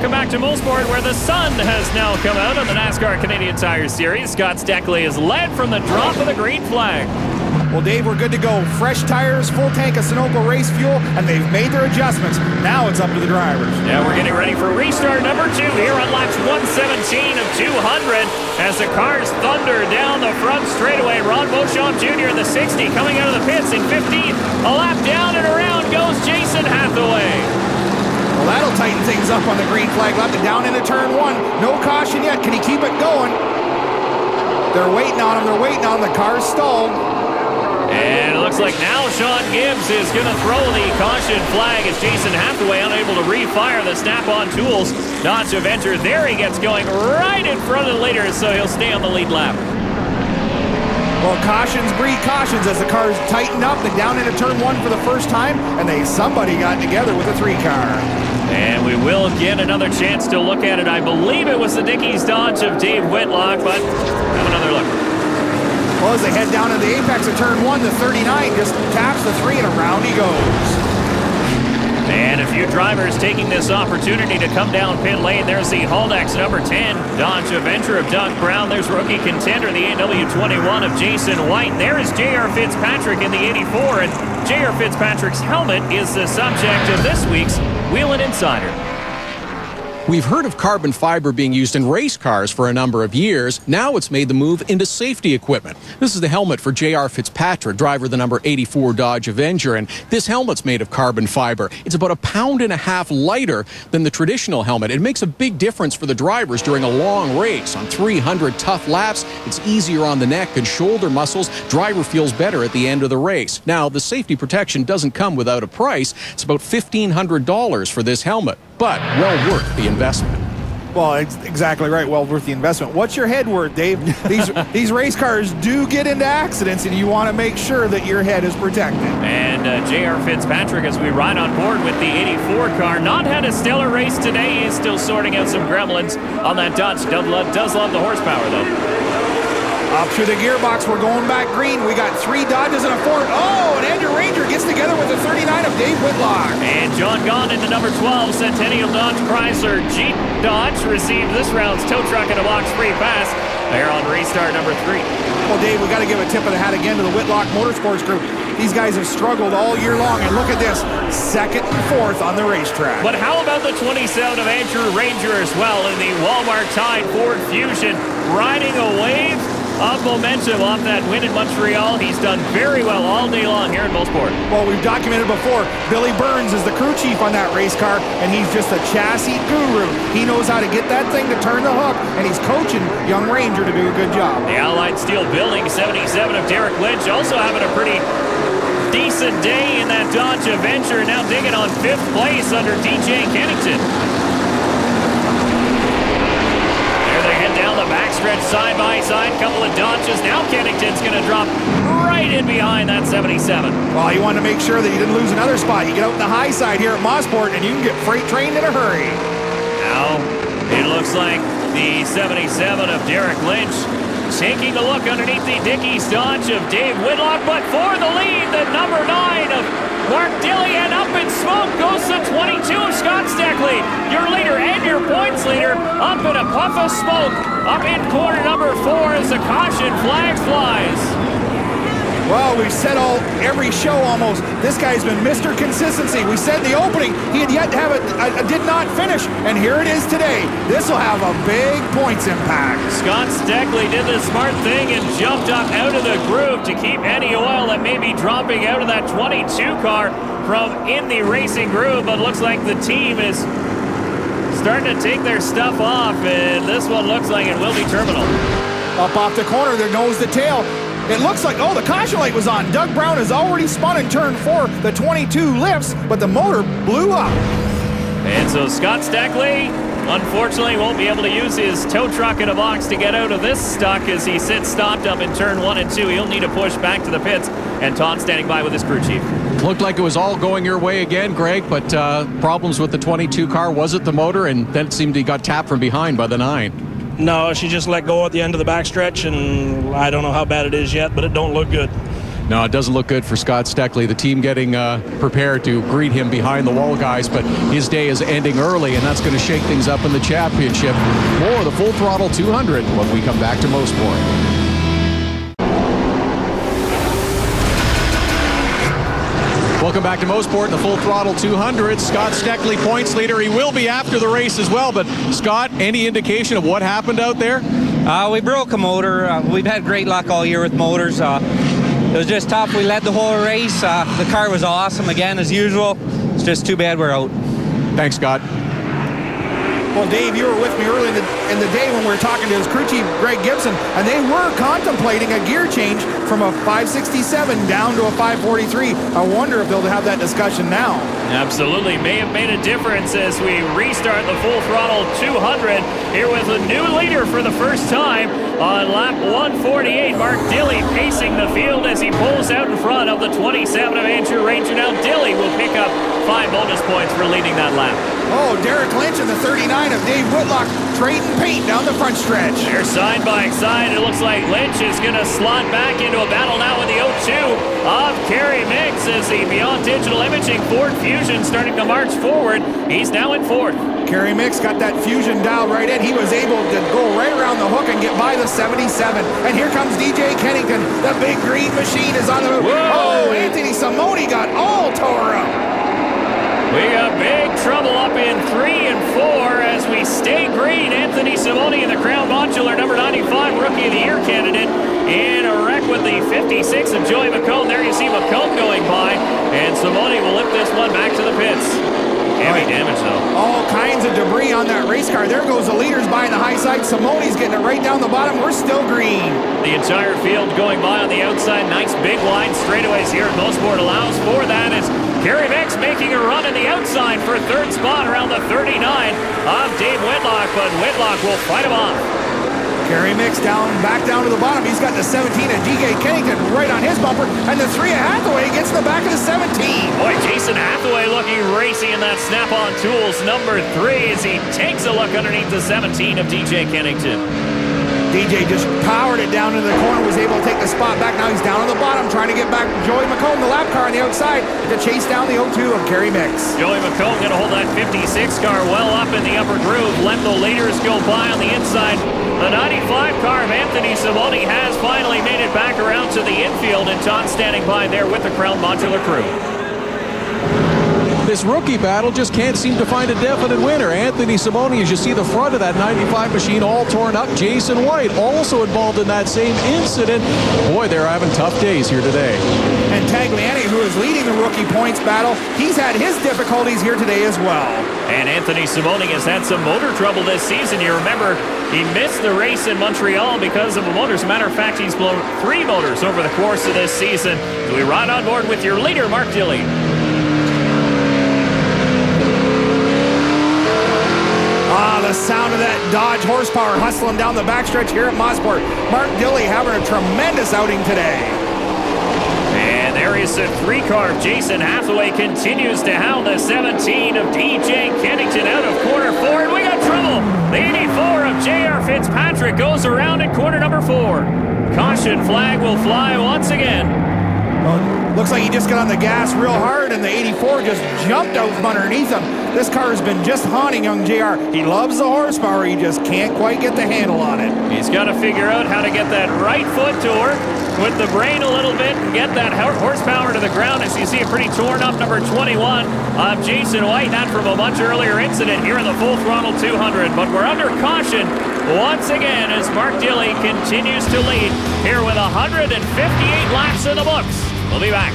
welcome back to Mosport, where the sun has now come out on the NASCAR Canadian Tire Series. Scott Steckly is led from the drop of the green flag. Well, Dave, we're good to go. Fresh tires, full tank of Sunoco race fuel, and they've made their adjustments. Now it's up to the drivers. Yeah, we're getting ready for restart number 2 here on laps 117 of 200 as the cars thunder down the front straightaway. Ron Beauchamp Jr. in the 60 coming out of the pits in 15th. A lap down and around goes Jason Hathaway. Well, that'll tighten things up on the green flag lap. Down into turn 1. No caution yet. Can he keep it going? They're waiting on him. They're waiting on him. The car's stalled. And it looks like now Sean Gibbs is going to throw the caution flag as Jason Hathaway unable to refire the snap-on tools. Dodge Avenger, there he gets going right in front of the leaders, so he'll stay on the lead lap. Well, cautions breed cautions as the cars tighten up. They're down into turn 1 for the first time, and somebody got together with a 3-car. And we will get another chance to look at it. I believe it was the Dickies Dodge of Dave Whitlock, but have another look. Well, as they head down to the apex of turn 1, the 39 just taps the 3 and around he goes. And a few drivers taking this opportunity to come down pit lane. There's the Haldex number 10, Dodge Avenger of Doug Brown. There's rookie contender, the AW21 of Jason White. There is J.R. Fitzpatrick in the 84, and J.R. Fitzpatrick's helmet is the subject of this week's Wheelin' Insider. We've heard of carbon fiber being used in race cars for a number of years. Now it's made the move into safety equipment. This is the helmet for J.R. Fitzpatrick, driver of the number 84 Dodge Avenger, and this helmet's made of carbon fiber. It's about 1.5 pounds lighter than the traditional helmet. It makes a big difference for the drivers during a long race. On 300 tough laps, it's easier on the neck and shoulder muscles. Driver feels better at the end of the race. Now, the safety protection doesn't come without a price. It's about $1,500 for this helmet, but well worth the investment. Well, exactly right. Well worth the investment. What's your head worth, Dave? These race cars do get into accidents, and you want to make sure that your head is protected. And J.R. Fitzpatrick, as we ride on board with the 84 car, not had a stellar race today. He's still sorting out some gremlins on that Dodge. Does love the horsepower, though. Up through the gearbox, we're going back green. We got 3 Dodges and a Ford. Oh, and Andrew Ranger gets together with the 39 of Dave Whitlock. And John Gahn in the number 12 Centennial Dodge Chrysler Jeep Dodge received this round's tow truck and a box free pass. They're on restart number 3. Well, Dave, we got to give a tip of the hat again to the Whitlock Motorsports Group. These guys have struggled all year long, and look at this, 2nd and 4th on the racetrack. But how about the 27 of Andrew Ranger as well in the Walmart Tide Ford Fusion, riding a wave of momentum off that win in Montreal. He's done very well all day long here in Mosport. Well, we've documented before, Billy Burns is the crew chief on that race car, and he's just a chassis guru. He knows how to get that thing to turn the hook, and he's coaching young Ranger to do a good job. The Allied Steel Building 77 of Derek Lynch also having a pretty decent day in that Dodge Avenger, now digging on 5th place under DJ Kennington. Down the backstretch side by side, couple of Dodges. Now Kennington's going to drop right in behind that 77. Well, he wanted to make sure that he didn't lose another spot. You get out in the high side here at Mosport, and you can get freight trained in a hurry. Now, it looks like the 77 of Derek Lynch taking a look underneath the Dickies Dodge of Dave Whitlock, but for the lead, the number 9 of Mark Dilley, and up in smoke goes the 22 of Scott Steckly. Your leader and your points leader up in a puff of smoke. Up in corner number 4 as the caution flag flies. Well, we've said every show almost, this guy's been Mr. Consistency. We said in the opening he had yet to have a did not finish, and here it is today. This will have a big points impact. Scott Steckly did the smart thing and jumped up out of the groove to keep any oil that may be dropping out of that 22 car from in the racing groove, but looks like the team is starting to take their stuff off, and this one looks like it will be terminal. Up off the corner, there goes the tail. It looks like, the caution light was on. Doug Brown has already spun in turn 4. The 22 lifts, but the motor blew up. And so Scott Steckly, unfortunately, won't be able to use his tow truck in a box to get out of this stuck as he sits stopped up in turn 1 and 2. He'll need to push back to the pits, and Todd standing by with his crew chief. Looked like it was all going your way again, Greg, but problems with the 22 car. Was it the motor? And then it seemed he got tapped from behind by the 9. No, she just let go at the end of the backstretch, and I don't know how bad it is yet, but it don't look good. No, it doesn't look good for Scott Steckly. The team getting prepared to greet him behind the wall, guys, but his day is ending early, and that's going to shake things up in the championship. More of the Full Throttle 200 when we come back to Mosport. Welcome back to Mosport, the Full Throttle 200. Scott Steckly, points leader. He will be after the race as well, but Scott, any indication of what happened out there? We broke a motor. We've had great luck all year with motors. It was just tough. We led the whole race. The car was awesome again, as usual. It's just too bad we're out. Thanks, Scott. Well, Dave, you were with me early in the day when we were talking to his crew chief, Greg Gibson, and they were contemplating a gear change from a 567 down to a 543. I wonder if they'll have that discussion now. Absolutely. May have made a difference as we restart the Full Throttle 200 here with a new leader for the first time on lap 148. Mark Dilley pacing the field as he pulls out in front of the 27 of Andrew Ranger. Now Dilley will pick up 5 bonus points for leading that lap. Oh, Derek Lynch in the 39 of Dave Whitlock trading paint down the front stretch. They're side by side. It looks like Lynch is going to slot back into a battle now with the 02 of Kerry Mix as the Beyond Digital Imaging Ford Fusion starting to march forward. He's now in 4th. Kerry Mix got that Fusion dialed right in. He was able to go right around the hook and get by the 77. And here comes DJ Kennington. The big green machine is on the move. Whoa. Oh, Anthony Simone got all tore up. We got big trouble up in 3 and 4 as we stay green. Anthony Simone in the Crown Modular, number 95, Rookie of the Year candidate, in a wreck with the 56 of Joey McComb. There you see McComb going by, and Simone will lift this one back to the pits. Heavy damage, though. All kinds of debris on that race car. There goes the leaders by the high side. Simone's getting it right down the bottom. We're still green. The entire field going by on the outside. Nice big line straightaways here at Mosport allows for that as Kerry Mix making a run in the outside for 3rd spot around the 39 of Dave Whitlock, but Whitlock will fight him off. Kerry Mix back down to the bottom. He's got the 17 of DJ Kennington right on his bumper, and the 3 of Hathaway gets in the back of the 17. Boy, Jason Hathaway looking racy in that Snap-on Tools number 3 as he takes a look underneath the 17 of DJ Kennington. DJ just powered it down into the corner, was able to take the spot back. Now he's down on the bottom, trying to get back Joey McComb, the lap car on the outside, to chase down the 02 of Kerry Mix. Joey McComb going to hold that 56 car well up in the upper groove. Let the leaders go by on the inside. The 95 car of Anthony Simone has finally made it back around to the infield, and John standing by there with the Crown Modular crew. This rookie battle just can't seem to find a definite winner. Anthony Simone, as you see the front of that 95 machine all torn up. Jason White also involved in that same incident. Boy, they're having tough days here today. And Tagliani, who is leading the rookie points battle, he's had his difficulties here today as well. And Anthony Simone has had some motor trouble this season. You remember he missed the race in Montreal because of a motor. As a matter of fact, he's blown 3 motors over the course of this season. So we ride on board with your leader, Mark Dilley. The sound of that Dodge horsepower hustling down the backstretch here at Mosport. Mark Dilley having a tremendous outing today. And there is the 3 car of Jason Hathaway continues to hound the 17 of DJ Kennington out of corner 4. And we got trouble. The 84 of J.R. Fitzpatrick goes around in corner number 4. Caution flag will fly once again. Well, looks like he just got on the gas real hard, and the 84 just jumped out from underneath him. This car has been just haunting young JR. He loves the horsepower. He just can't quite get the handle on it. He's got to figure out how to get that right foot to work with the brain a little bit and get that horsepower to the ground. As you see, a pretty torn up number 21 of Jason White, not from a much earlier incident here in the Full Throttle 200. But we're under caution once again as Mark Dilley continues to lead here with 158 laps in the books. We'll be back.